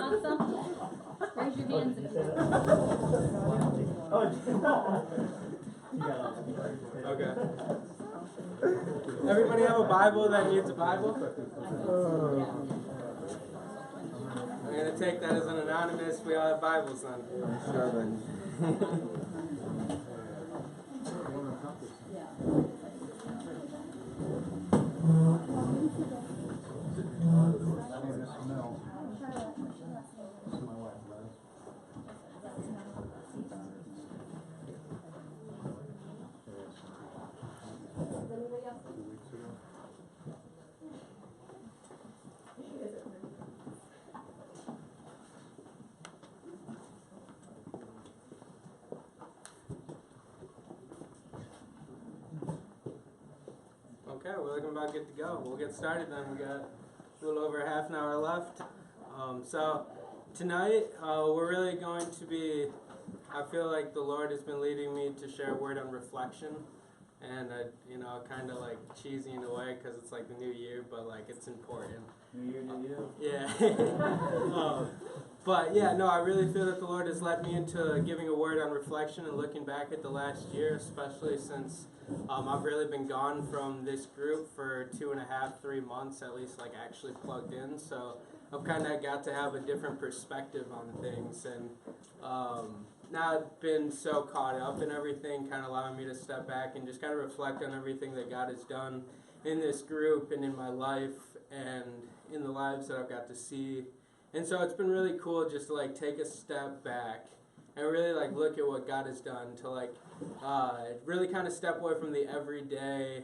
want some? Raise your hands if you Okay. Everybody have a Bible that needs a Bible? I'm going to take that as an anonymous. We all have Bibles on. Okay, we're looking about good to go. We'll get started then. We got a little over half an hour left. So tonight we're really going to be, I feel like the Lord has been leading me to share a word on reflection. And, kind of like cheesy in a way because it's like the new year, but like it's important. New year, new you. Yeah. But yeah, no, I really feel that the Lord has led me into giving a word on reflection and looking back at the last year, especially since I've really been gone from this group for 2.5, 3 months, at least like actually plugged in. So I've kind of got to have a different perspective on things, and now I've been so caught up in everything, kind of allowing me to step back and just kind of reflect on everything that God has done in this group and in my life and in the lives that I've got to see. And so it's been really cool just to like take a step back and really like look at what God has done, to like really kind of step away from the everyday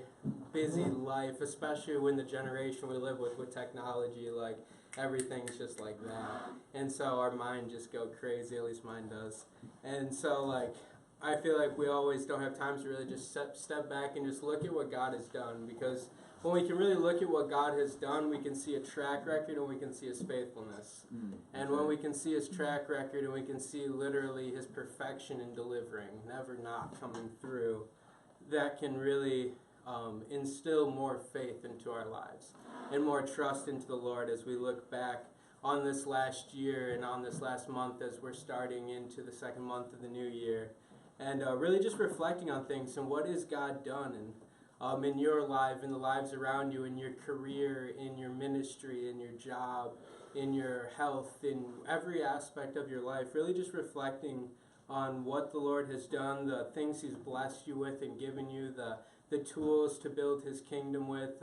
busy life, especially when the generation we live with technology, like everything's just like that. And so our mind just go crazy, at least mine does. And so like I feel like we always don't have time to really just step back and just look at what God has done, because when we can really look at what God has done, we can see a track record and we can see His faithfulness. And when we can see His track record and we can see literally His perfection in delivering, never not coming through, that can really instill more faith into our lives and more trust into the Lord as we look back on this last year and on this last month as we're starting into the second month of the new year. And really just reflecting on things and what has God done in your life, in the lives around you, in your career, in your ministry, in your job, in your health, in every aspect of your life. Really just reflecting on what the Lord has done, the things He's blessed you with and given you, the tools to build His kingdom with,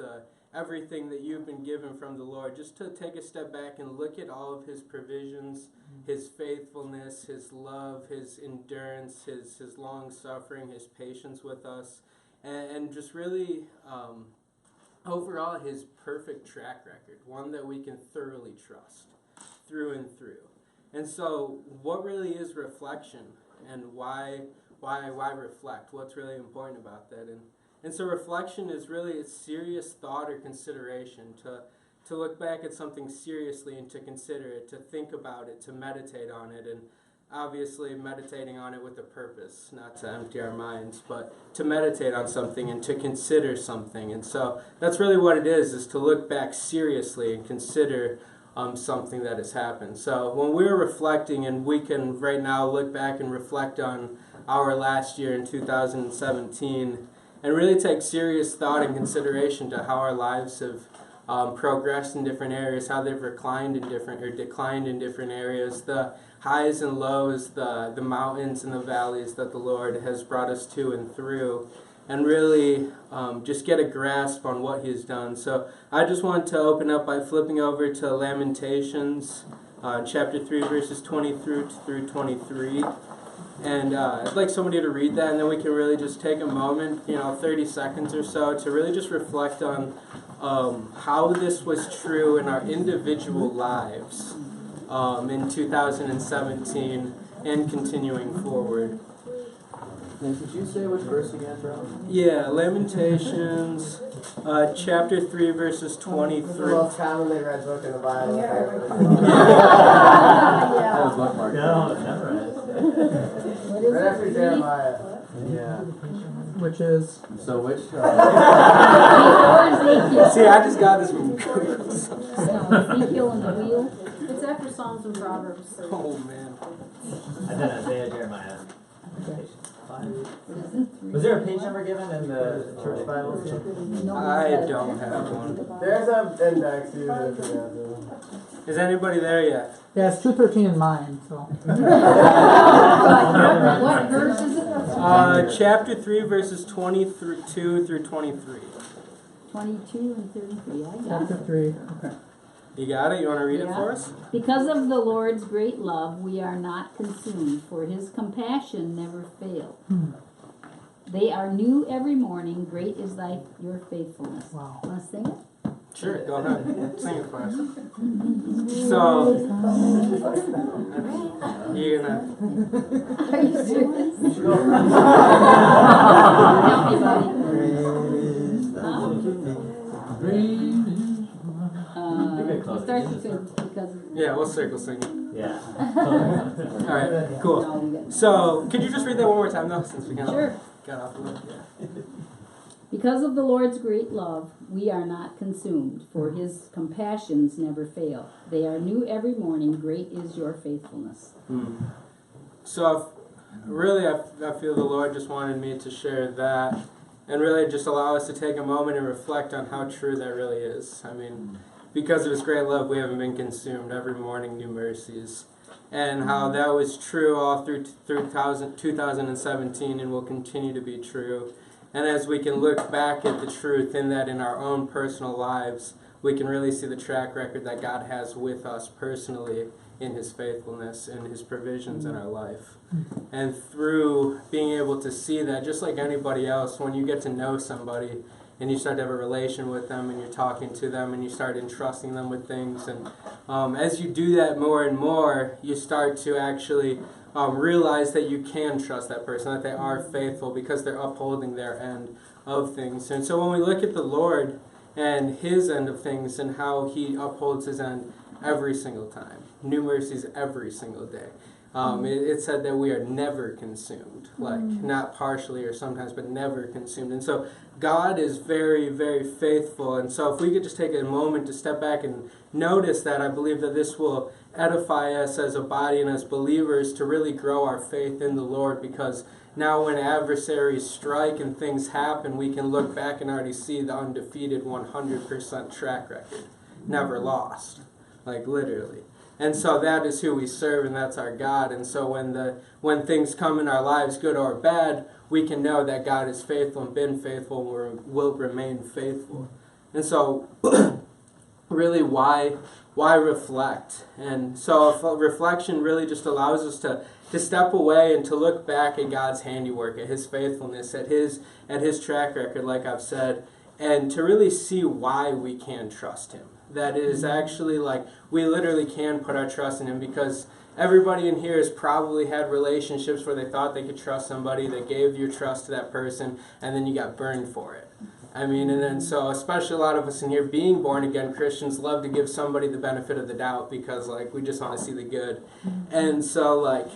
everything that you've been given from the Lord. Just to take a step back and look at all of His provisions, His faithfulness, His love, His endurance, His long suffering, His patience with us. And just really, overall, His perfect track record, one that we can thoroughly trust through and through. And so, what really is reflection, and why reflect? What's really important about that? And so, reflection is really a serious thought or consideration, to look back at something seriously and to consider it, to think about it, to meditate on it, and obviously meditating on it with a purpose, not to empty our minds, but to meditate on something and to consider something. And so that's really what it is to look back seriously and consider something that has happened. So when we're reflecting, and we can right now look back and reflect on our last year in 2017 and really take serious thought and consideration to how our lives have progressed in different areas, how they've declined in different areas, the highs and lows, the mountains and the valleys that the Lord has brought us to and through, and really just get a grasp on what He has done. So I just want to open up by flipping over to Lamentations, chapter 3, verses 20 through 23. And I'd like somebody to read that, and then we can really just take a moment, 30 seconds or so, to really just reflect on how this was true in our individual lives in 2017 and continuing forward. And could you say which verse again, bro? Yeah, Lamentations, chapter 3, verses 23. This is the most commonly read book in the Bible. I was bookmarked. No, never is. Right after Jeremiah. Yeah. Which is? So which? See, I just got this from Google. Ezekiel and the wheel. It's after Psalms and Proverbs. So. Oh man. I did Isaiah, Jeremiah. Okay. Was there a page number given in the church Bible? I don't have one. There's an index too. If you have to. Is anybody there yet? Yeah, it's 213 in mine, so. What verse is it? Chapter 3, verses 22 through 23. 22 and 33, I got Chapter it. 3. Okay. You got it? You want to read it Yeah. for us? Because of the Lord's great love, we are not consumed, for his compassion never fail. They are new every morning. Great is your faithfulness. Wow. Want to sing it? Sure, go ahead. Sing it for us. So, you're gonna. Are you serious? Help me, buddy. It starts because. Yeah, we'll circle sing. Yeah. Alright, cool. No, we got- So, could you just read that one more time, though, since we kind of Sure. got off a little? Yeah. Because of the Lord's great love, we are not consumed, for his compassions never fail. They are new every morning. Great is your faithfulness. So, really, I feel the Lord just wanted me to share that and really just allow us to take a moment and reflect on how true that really is. I mean, because of his great love, we haven't been consumed. Every morning, new mercies. And how that was true all through 2017 and will continue to be true. And as we can look back at the truth in that in our own personal lives, we can really see the track record that God has with us personally in his faithfulness and his provisions in our life. And through being able to see that, just like anybody else, when you get to know somebody and you start to have a relation with them and you're talking to them and you start entrusting them with things, and as you do that more and more, you start to actually realize that you can trust that person, that they are faithful because they're upholding their end of things. And so when we look at the Lord and his end of things and how he upholds his end every single time, new mercies every single day, it said that we are never consumed, like not partially or sometimes, but never consumed. And so God is very, very faithful. And so if we could just take a moment to step back and notice that, I believe that this will edify us as a body and as believers to really grow our faith in the Lord, because now when adversaries strike and things happen, we can look back and already see the undefeated 100% track record. Never lost. Like literally. And so that is who we serve, and that's our God. And so when things come in our lives, good or bad, we can know that God is faithful and been faithful and will remain faithful. And so really why reflect? And so reflection really just allows us to step away and to look back at God's handiwork, at his faithfulness, at his track record, like I've said, and to really see why we can trust him. That is actually like we literally can put our trust in him, because everybody in here has probably had relationships where they thought they could trust somebody, they gave your trust to that person, and then you got burned for it. I mean, and then so especially a lot of us in here being born again Christians love to give somebody the benefit of the doubt, because like we just want to see the good. And so like,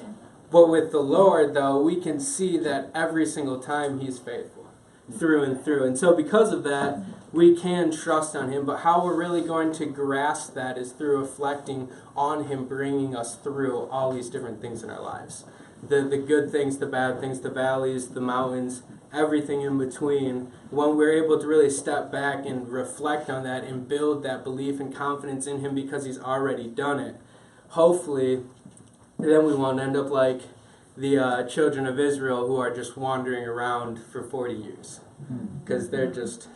but with the Lord though, we can see that every single time he's faithful through and through. And so because of that, we can trust on him. But how we're really going to grasp that is through reflecting on him bringing us through all these different things in our lives. The good things, the bad things, the valleys, the mountains, everything in between. When we're able to really step back and reflect on that and build that belief and confidence in him because he's already done it, hopefully then we won't end up like the children of Israel who are just wandering around for 40 years. Because they're just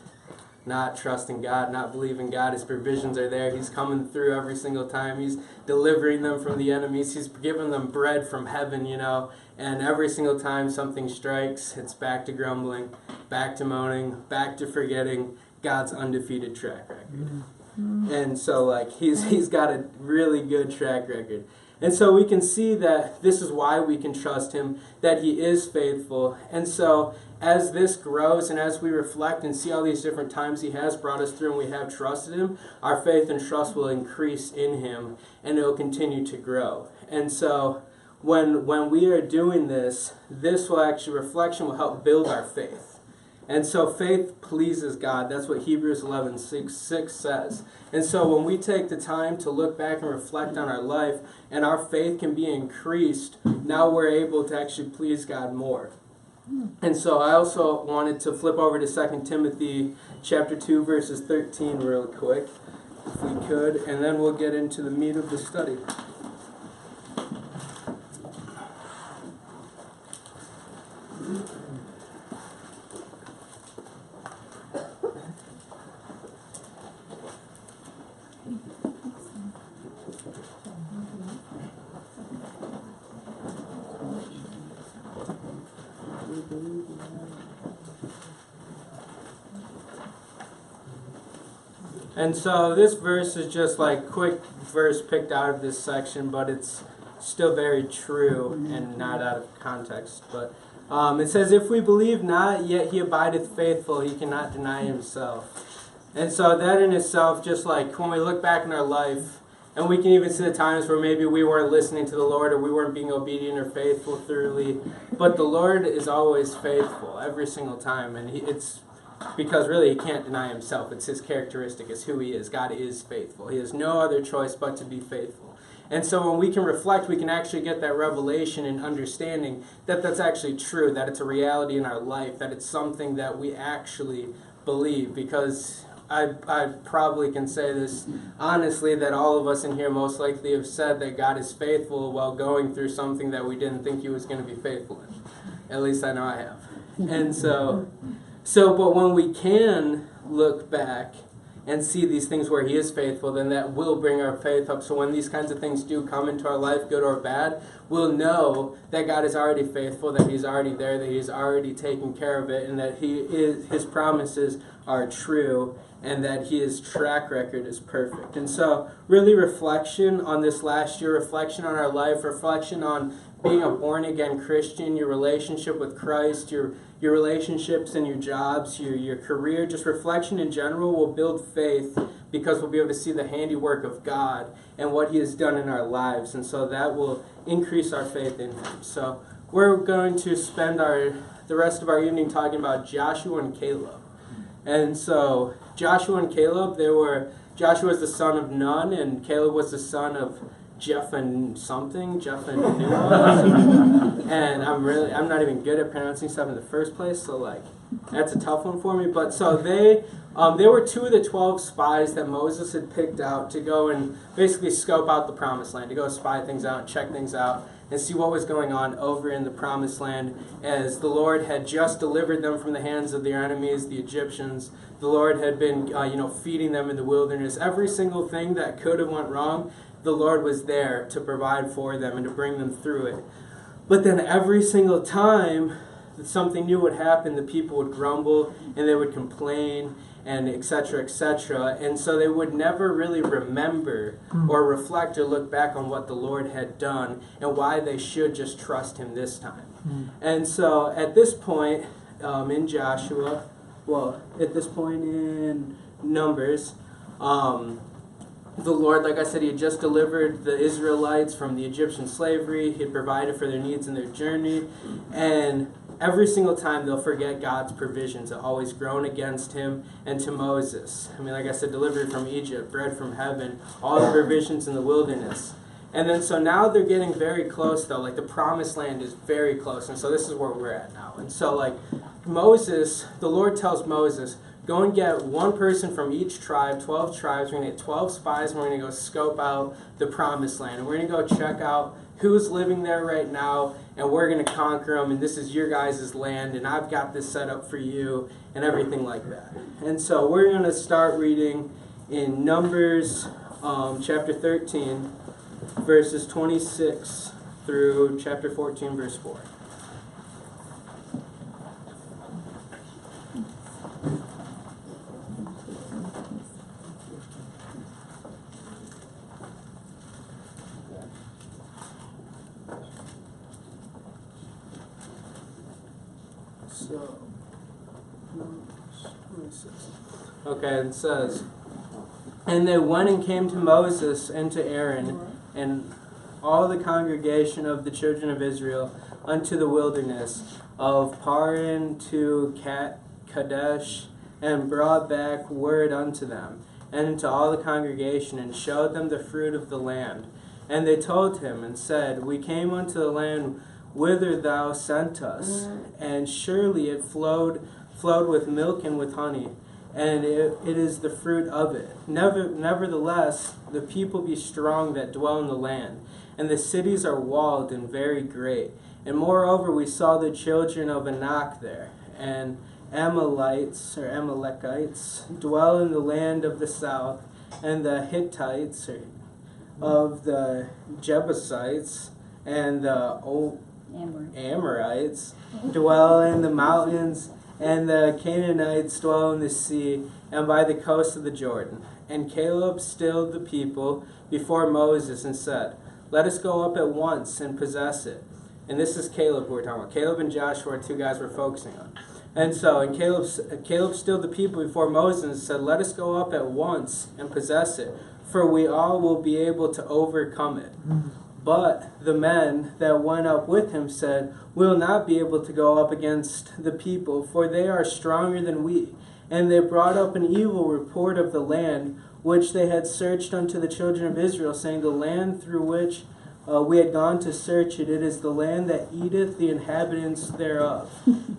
not trusting God, not believing God. His provisions are there. He's coming through every single time. He's delivering them from the enemies. He's giving them bread from heaven, you know. And every single time something strikes, it's back to grumbling, back to moaning, back to forgetting God's undefeated track record. And so, like, he's got a really good track record. And so we can see that this is why we can trust him, that he is faithful. And so as this grows and as we reflect and see all these different times he has brought us through and we have trusted him, our faith and trust will increase in him and it will continue to grow. And so when we are doing this, reflection will help build our faith. And so faith pleases God. That's what Hebrews 11:6 says. And so when we take the time to look back and reflect on our life, and our faith can be increased, now we're able to actually please God more. And so I also wanted to flip over to 2 Timothy chapter 2, verses 13 real quick, if we could, and then we'll get into the meat of the study. And so this verse is just like quick verse picked out of this section, but it's still very true and not out of context. But it says, if we believe not, yet he abideth faithful, he cannot deny himself. And so that in itself, just like when we look back in our life, and we can even see the times where maybe we weren't listening to the Lord or we weren't being obedient or faithful thoroughly, but the Lord is always faithful every single time. And it's because really he can't deny himself. It's his characteristic. It's who he is. God is faithful. He has no other choice but to be faithful. And so when we can reflect, we can actually get that revelation and understanding that that's actually true, that it's a reality in our life, that it's something that we actually believe. Because I probably can say this honestly, that all of us in here most likely have said that God is faithful while going through something that we didn't think he was going to be faithful in. At least I know I have. And but when we can look back and see these things where he is faithful, then that will bring our faith up. So when these kinds of things do come into our life, good or bad, we'll know that God is already faithful, that he's already there, that he's already taken care of it, and that his promises are true, and that his track record is perfect. And so really reflection on this last year, reflection on our life, reflection on being a born-again Christian, your relationship with Christ, your relationships and your jobs, your career, just reflection in general will build faith, because we'll be able to see the handiwork of God and what he has done in our lives. And so that will increase our faith in him. So we're going to spend the rest of our evening talking about Joshua and Caleb. And so Joshua and Caleb, Joshua was the son of Nun, and Caleb was the son of Jephunneh. And I'm not even good at pronouncing stuff in the first place, so like that's a tough one for me. But so they were two of the 12 spies that Moses had picked out to go and basically scope out the promised land, to go spy things out and check things out and see what was going on over in the promised land, as the Lord had just delivered them from the hands of their enemies, the Egyptians. The Lord had been feeding them in the wilderness. Every single thing that could have went wrong, the Lord was there to provide for them and to bring them through it. But then every single time that something new would happen, the people would grumble and they would complain and etc., etc. And so they would never really remember or reflect or look back on what the Lord had done and why they should just trust him this time. And so at this point in Joshua, at this point in Numbers, the Lord, like I said, he had just delivered the Israelites from the Egyptian slavery. He had provided for their needs in their journey. And every single time they'll forget God's provisions that always groan against him and to Moses. I mean, like I said, delivery from Egypt, bread from heaven, all the provisions in the wilderness. And then so now they're getting very close, though. Like the promised land is very close. And so this is where we're at now. And so like Moses, the Lord tells Moses, go and get one person from each tribe, 12 tribes. We're going to get 12 spies, and we're going to go scope out the promised land. And we're going to go check out who's living there right now, and we're going to conquer them, and this is your guys' land, and I've got this set up for you, and everything like that. And so we're going to start reading in Numbers chapter 13, verses 26 through chapter 14, verse 4. Okay, it says, and they went and came to Moses and to Aaron and all the congregation of the children of Israel unto the wilderness of Paran to Kadesh, and brought back word unto them, and unto all the congregation, and showed them the fruit of the land. And they told him, and said, We came unto the land whither thou sent us, and surely it flowed with milk and with honey, and it is the fruit of it. Nevertheless, the people be strong that dwell in the land, and the cities are walled and very great. And moreover, we saw the children of Anak there, and Amalekites dwell in the land of the south, and the Hittites of the Jebusites, and the Amorites dwell in the mountains, and the Canaanites dwell in the sea, and by the coast of the Jordan. And Caleb stilled the people before Moses and said, Let us go up at once and possess it. And this is Caleb who we're talking about. Caleb and Joshua are two guys we're focusing on. And Caleb stilled the people before Moses and said, Let us go up at once and possess it, for we all will be able to overcome it. But the men that went up with him said, We will not be able to go up against the people, for they are stronger than we. And they brought up an evil report of the land which they had searched unto the children of Israel, saying, The land through which we had gone to search it, it is the land that eateth the inhabitants thereof.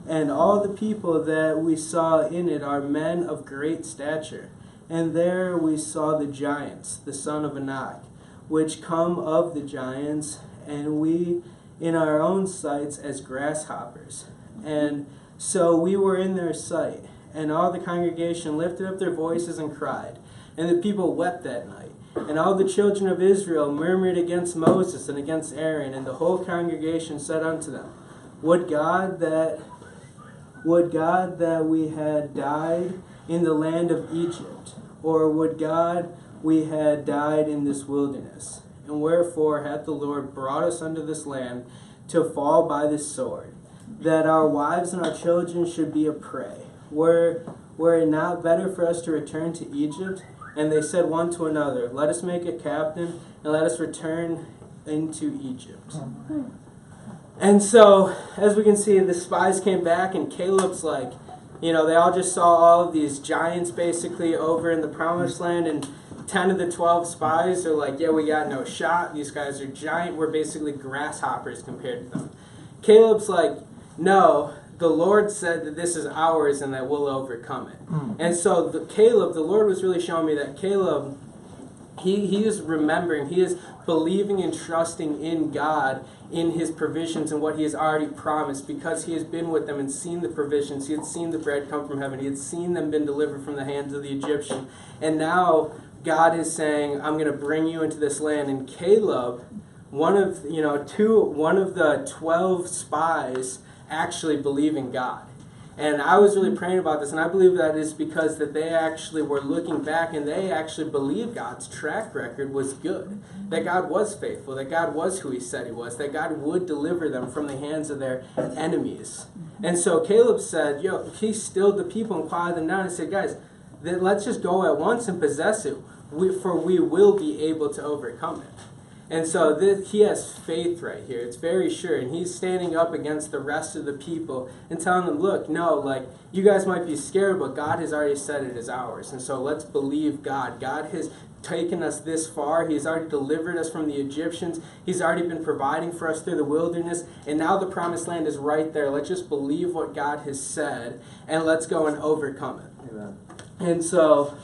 And all the people that we saw in it are men of great stature. And there we saw the giants, the son of Anak, which come of the giants, and we in our own sights as grasshoppers. And so we were in their sight. And all the congregation lifted up their voices and cried. And the people wept that night. And all the children of Israel murmured against Moses and against Aaron. And the whole congregation said unto them, Would God that we had died in the land of Egypt, or would God we had died in this wilderness? And wherefore hath the Lord brought us unto this land to fall by the sword, that our wives and our children should be a prey? Were it not better for us to return to Egypt? And they said one to another, Let us make a captain, and let us return into Egypt. And so, as we can see, the spies came back, and Caleb's like, they all just saw all of these giants basically over in the promised land, and 10 of the 12 spies are like, yeah, we got no shot. These guys are giant. We're basically grasshoppers compared to them. Caleb's like, no, the Lord said that this is ours and that we'll overcome it. And so the Lord was really showing me that Caleb, he is remembering, he is believing and trusting in God, in his provisions and what he has already promised, because he has been with them and seen the provisions. He had seen the bread come from heaven. He had seen them been delivered from the hands of the Egyptian. And now God is saying, I'm going to bring you into this land. And Caleb, one of the 12 spies, actually believe in God. And I was really praying about this, and I believe that is because that they actually were looking back and they actually believed God's track record was good, that God was faithful, that God was who he said he was, that God would deliver them from the hands of their enemies. And so Caleb said, he stilled the people and quieted them down and said, guys, let's just go at once and possess it, for we will be able to overcome it. And so he has faith right here. It's very sure. And he's standing up against the rest of the people and telling them, look, no, you guys might be scared, but God has already said it is ours. And so let's believe God. God has taken us this far. He's already delivered us from the Egyptians. He's already been providing for us through the wilderness. And now the promised land is right there. Let's just believe what God has said, and let's go and overcome it. Amen. And so,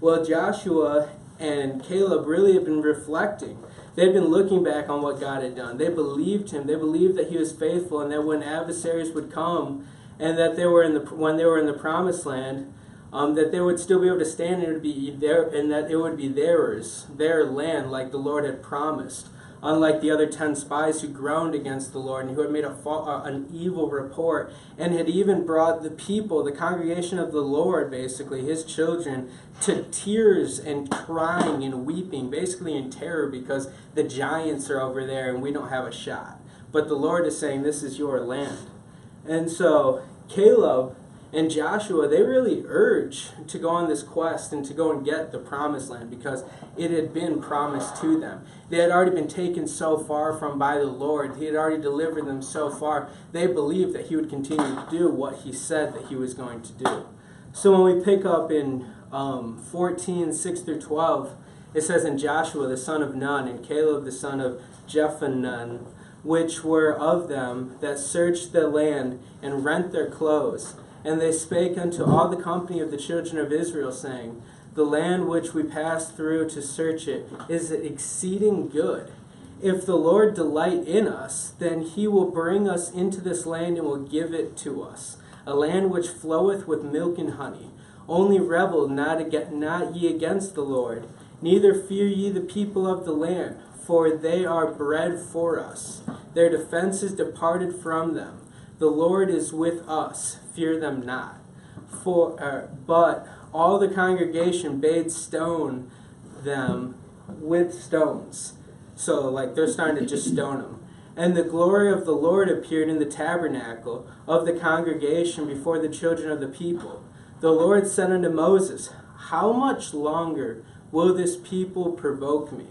Joshua and Caleb really have been reflecting. They've been looking back on what God had done. They believed him. They believed that he was faithful, and that when adversaries would come, and that when they were in the promised land, that they would still be able to stand, and it would be there, and that it would be theirs, their land, like the Lord had promised. Unlike the other 10 spies who groaned against the Lord and who had made an evil report, and had even brought the people, the congregation of the Lord, basically, his children, to tears and crying and weeping, basically in terror, because the giants are over there and we don't have a shot. But the Lord is saying, this is your land. And so Caleb and Joshua, they really urge to go on this quest and to go and get the promised land because it had been promised to them. They had already been taken so far from by the Lord. He had already delivered them so far. They believed that he would continue to do what he said that he was going to do. So when we pick up in 14, 6 through 12, it says, "And Joshua the son of Nun, and Caleb the son of Jephunneh, which were of them that searched the land and rent their clothes. And they spake unto all the company of the children of Israel, saying, The land which we passed through to search it is exceeding good. If the Lord delight in us, then he will bring us into this land and will give it to us, a land which floweth with milk and honey. Only rebel not ye against the Lord, neither fear ye the people of the land, for they are bread for us. Their defense is departed from them. The Lord is with us, fear them not. But all the congregation bade stone them with stones." So, like, they're starting to just stone them. "And the glory of the Lord appeared in the tabernacle of the congregation before the children of the people. The Lord said unto Moses, How much longer will this people provoke me?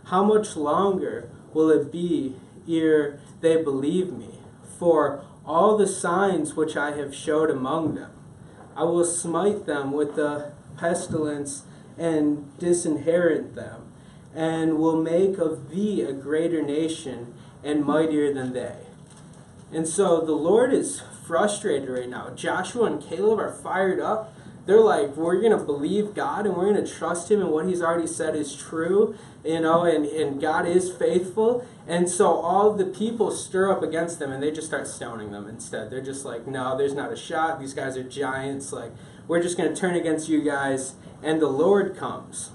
How much longer will it be ere they believe me? For all the signs which I have showed among them, I will smite them with the pestilence and disinherit them, and will make of thee a greater nation and mightier than they." And so the Lord is frustrated right now. Joshua and Caleb are fired up. They're like, we're going to believe God and we're going to trust him, and what he's already said is true, and God is faithful. And so all the people stir up against them and they just start stoning them instead. They're just like, no, there's not a shot. These guys are giants. Like, we're just going to turn against you guys. And the Lord comes.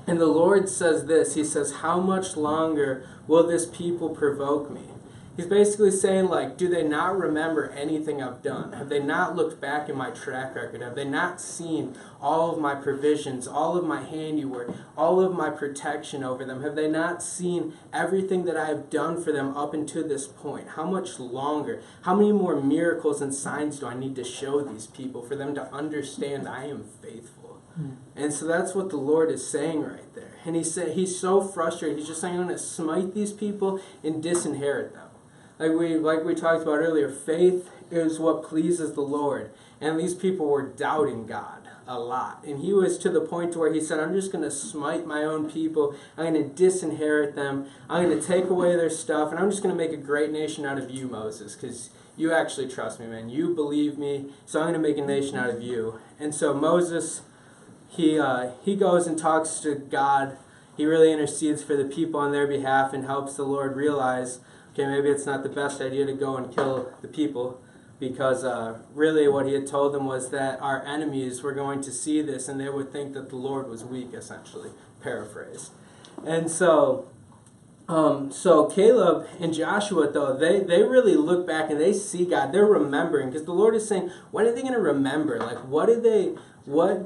And the Lord says this. He says, "How much longer will this people provoke me?" He's basically saying, like, do they not remember anything I've done? Have they not looked back in my track record? Have they not seen all of my provisions, all of my handiwork, all of my protection over them? Have they not seen everything that I have done for them up until this point? How much longer? How many more miracles and signs do I need to show these people for them to understand I am faithful? And so that's what the Lord is saying right there. And he's so frustrated. He's just saying, I'm going to smite these people and disinherit them. Like we talked about earlier, faith is what pleases the Lord. And these people were doubting God a lot. And he was to the point where he said, I'm just going to smite my own people. I'm going to disinherit them. I'm going to take away their stuff. And I'm just going to make a great nation out of you, Moses, because you actually trust me, man. You believe me, so I'm going to make a nation out of you. And so Moses, he goes and talks to God. He really intercedes for the people on their behalf and helps the Lord realize, okay, maybe it's not the best idea to go and kill the people, because really what he had told them was that our enemies were going to see this and they would think that the Lord was weak, essentially, paraphrase. And so Caleb and Joshua, though, they really look back and they see God. They're remembering, because the Lord is saying, when are they going to remember? Like, what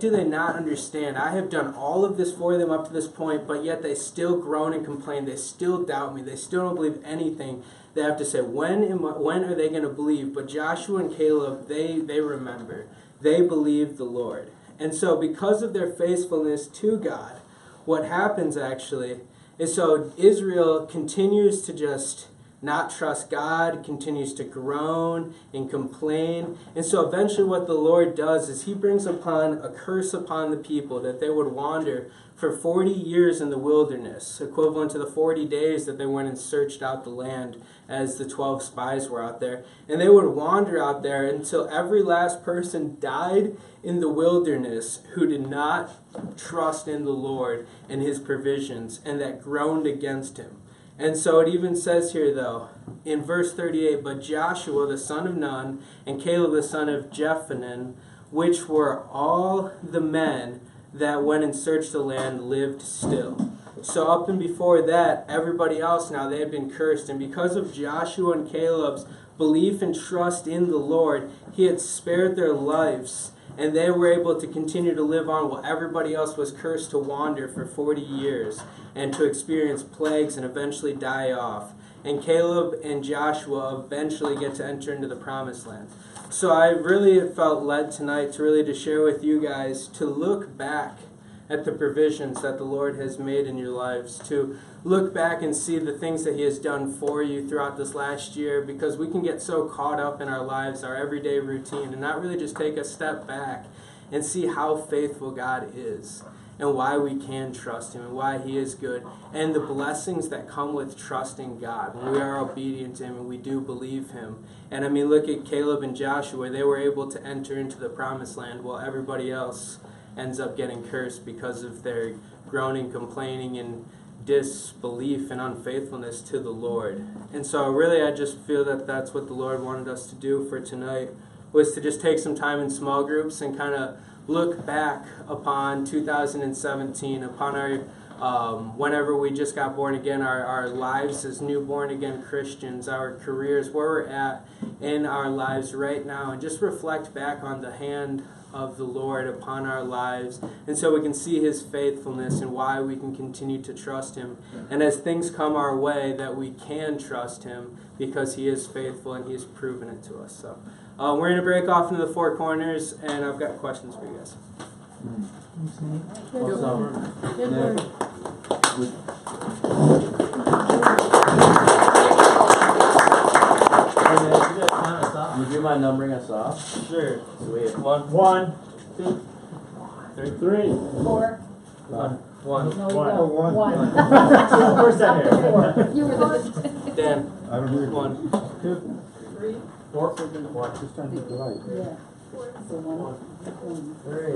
do they not understand? I have done all of this for them up to this point, but yet they still groan and complain. They still doubt me. They still don't believe anything. They have to say, when are they going to believe? But Joshua and Caleb, they remember. They believe the Lord. And so because of their faithfulness to God, what happens actually is, so Israel continues to just not trust God, continues to groan and complain. And so eventually what the Lord does is he brings upon a curse upon the people, that they would wander for 40 years in the wilderness, equivalent to the 40 days that they went and searched out the land as the 12 spies were out there. And they would wander out there until every last person died in the wilderness who did not trust in the Lord and his provisions, and that groaned against him. And so it even says here, though, in verse 38, "But Joshua the son of Nun and Caleb the son of Jephunneh, which were all the men that went and searched the land, lived still." So up and before that, everybody else now, they had been cursed. And because of Joshua and Caleb's belief and trust in the Lord, he had spared their lives. And they were able to continue to live on while everybody else was cursed to wander for 40 years and to experience plagues and eventually die off. And Caleb and Joshua eventually get to enter into the promised land. So I really felt led tonight to really to share with you guys to look back at the provisions that the Lord has made in your lives, to look back and see the things that He has done for you throughout this last year, because we can get so caught up in our lives, our everyday routine, and not really just take a step back and see how faithful God is and why we can trust Him and why He is good and the blessings that come with trusting God when we are obedient to Him and we do believe Him. And I mean, look at Caleb and Joshua. They were able to enter into the promised land while everybody else ends up getting cursed because of their groaning, complaining, and disbelief and unfaithfulness to the Lord. And so really I just feel that that's what the Lord wanted us to do for tonight, was to just take some time in small groups and kind of look back upon 2017, upon our whenever we just got born again, our lives as new born again Christians, our careers, where we're at in our lives right now, and just reflect back on the hand of the Lord upon our lives, and so we can see His faithfulness and why we can continue to trust Him. And as things come our way, that we can trust Him because He is faithful and He has proven it to us. So we're going to break off into the four corners, and I've got questions for you guys. Good Nick, word. would you mind numbering us off? Sure. Sweet. 1, 2, 3, 4. 1. No, you One. go. One. One. Where's that here? You were the. Dan. I don't hear 1. 3. 4, 1, Yeah. So one. 3.